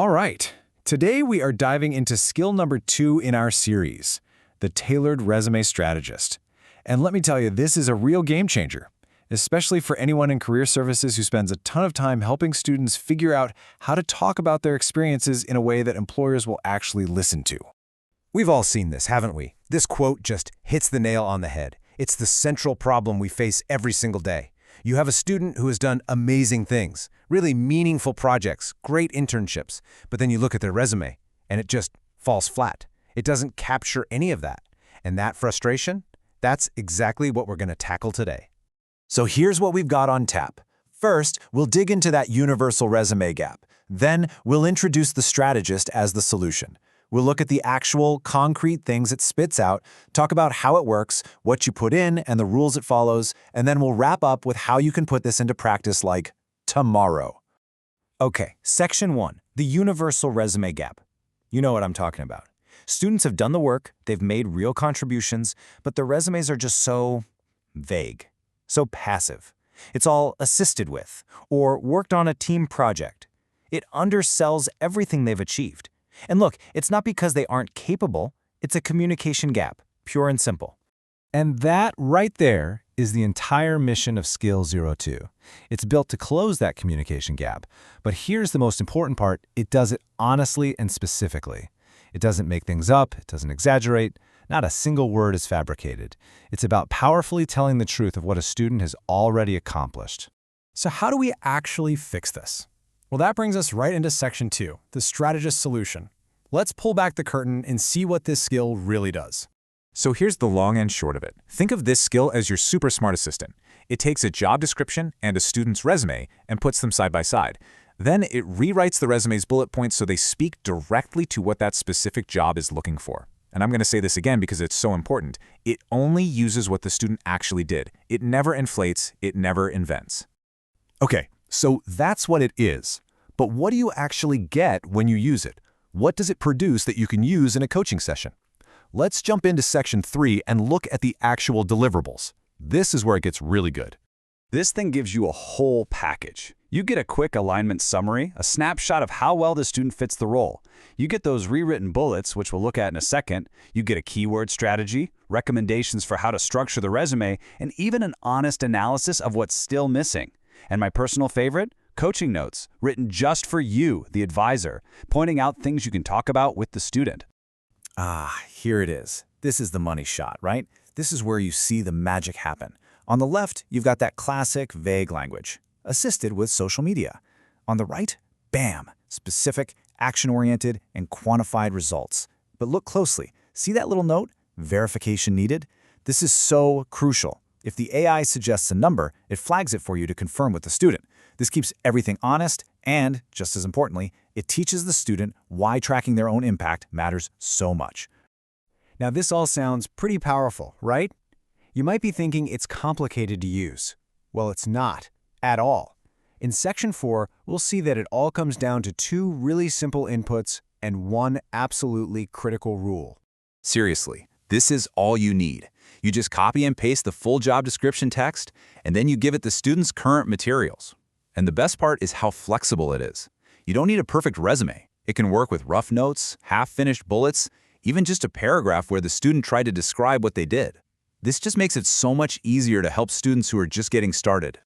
All right, today we are diving into skill number 2 in our series, the Tailored Resume Strategist. And let me tell you, this is a real game changer, especially for anyone in career services who spends a ton of time helping students figure out how to talk about their experiences in a way that employers will actually listen to. We've all seen this, haven't we? This quote just hits the nail on the head. It's the central problem we face every single day. You have a student who has done amazing things, really meaningful projects, great internships, but then you look at their resume and it just falls flat. It doesn't capture any of that. And that frustration, that's exactly what we're going to tackle today. So here's what we've got on tap. First, we'll dig into that universal resume gap. Then, we'll introduce the strategist as the solution. We'll look at the actual, concrete things it spits out, talk about how it works, what you put in, and the rules it follows, and then we'll wrap up with how you can put this into practice like tomorrow. Okay, Section 1, the universal resume gap. You know what I'm talking about. Students have done the work, they've made real contributions, but their resumes are just so vague, so passive. It's all assisted with, or worked on a team project. It undersells everything they've achieved. And look, it's not because they aren't capable, it's a communication gap, pure and simple. And that right there is the entire mission of Skill 02. It's built to close that communication gap. But here's the most important part, it does it honestly and specifically. It doesn't make things up, it doesn't exaggerate, not a single word is fabricated. It's about powerfully telling the truth of what a student has already accomplished. So how do we actually fix this? Well, that brings us right into Section 2, the strategist solution. Let's pull back the curtain and see what this skill really does. So here's the long and short of it. Think of this skill as your super smart assistant. It takes a job description and a student's resume and puts them side by side. Then it rewrites the resume's bullet points so they speak directly to what that specific job is looking for. And I'm going to say this again because it's so important. It only uses what the student actually did. It never inflates, it never invents. Okay, so that's what it is. But what do you actually get when you use it? What does it produce that you can use in a coaching session? Let's jump into Section 3 and look at the actual deliverables. This is where it gets really good. This thing gives you a whole package. You get a quick alignment summary, a snapshot of how well the student fits the role. You get those rewritten bullets, which we'll look at in a second. You get a keyword strategy, recommendations for how to structure the resume, and even an honest analysis of what's still missing. And my personal favorite? Coaching notes, written just for you, the advisor, pointing out things you can talk about with the student. Here it is. This is the money shot, right? This is where you see the magic happen. On the left, you've got that classic, vague language, assisted with social media. On the right, bam, specific, action-oriented, and quantified results. But look closely. See that little note? Verification needed? This is so crucial. If the AI suggests a number, it flags it for you to confirm with the student. This keeps everything honest and, just as importantly, it teaches the student why tracking their own impact matters so much. Now, this all sounds pretty powerful, right? You might be thinking it's complicated to use. Well, it's not, at all. In Section 4, we'll see that it all comes down to 2 really simple inputs and 1 absolutely critical rule. Seriously, this is all you need. You just copy and paste the full job description text, and then you give it the student's current materials. And the best part is how flexible it is. You don't need a perfect resume. It can work with rough notes, half-finished bullets, even just a paragraph where the student tried to describe what they did. This just makes it so much easier to help students who are just getting started.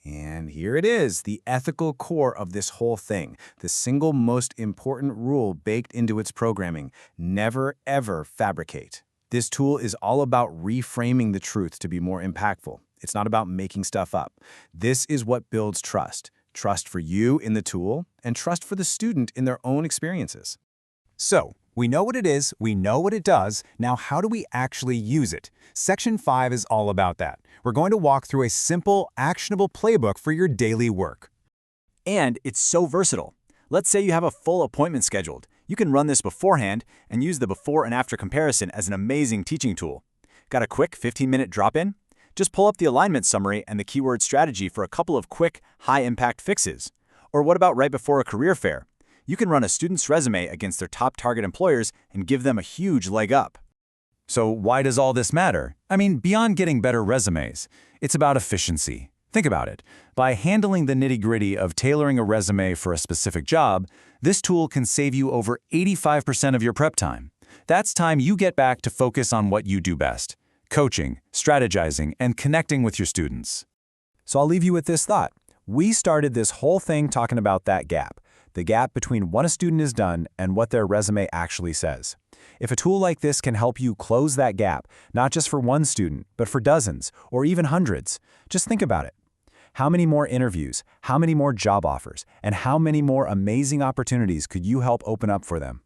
And here it is, the ethical core of this whole thing, the single most important rule baked into its programming: never, ever fabricate. This tool is all about reframing the truth to be more impactful. It's not about making stuff up. This is what builds trust. Trust for you in the tool, and trust for the student in their own experiences. So, we know what it is, we know what it does, now how do we actually use it? Section 5 is all about that. We're going to walk through a simple, actionable playbook for your daily work. And it's so versatile. Let's say you have a full appointment scheduled. You can run this beforehand and use the before and after comparison as an amazing teaching tool. Got a quick 15-minute drop-in? Just pull up the alignment summary and the keyword strategy for a couple of quick, high-impact fixes. Or what about right before a career fair? You can run a student's resume against their top target employers and give them a huge leg up. So why does all this matter? I mean, beyond getting better resumes, it's about efficiency. Think about it. By handling the nitty-gritty of tailoring a resume for a specific job, this tool can save you over 85% of your prep time. That's time you get back to focus on what you do best: coaching, strategizing, and connecting with your students. So I'll leave you with this thought. We started this whole thing talking about that gap, the gap between what a student has done and what their resume actually says. If a tool like this can help you close that gap, not just for one student, but for dozens or even hundreds, just think about it. How many more interviews, how many more job offers, and how many more amazing opportunities could you help open up for them?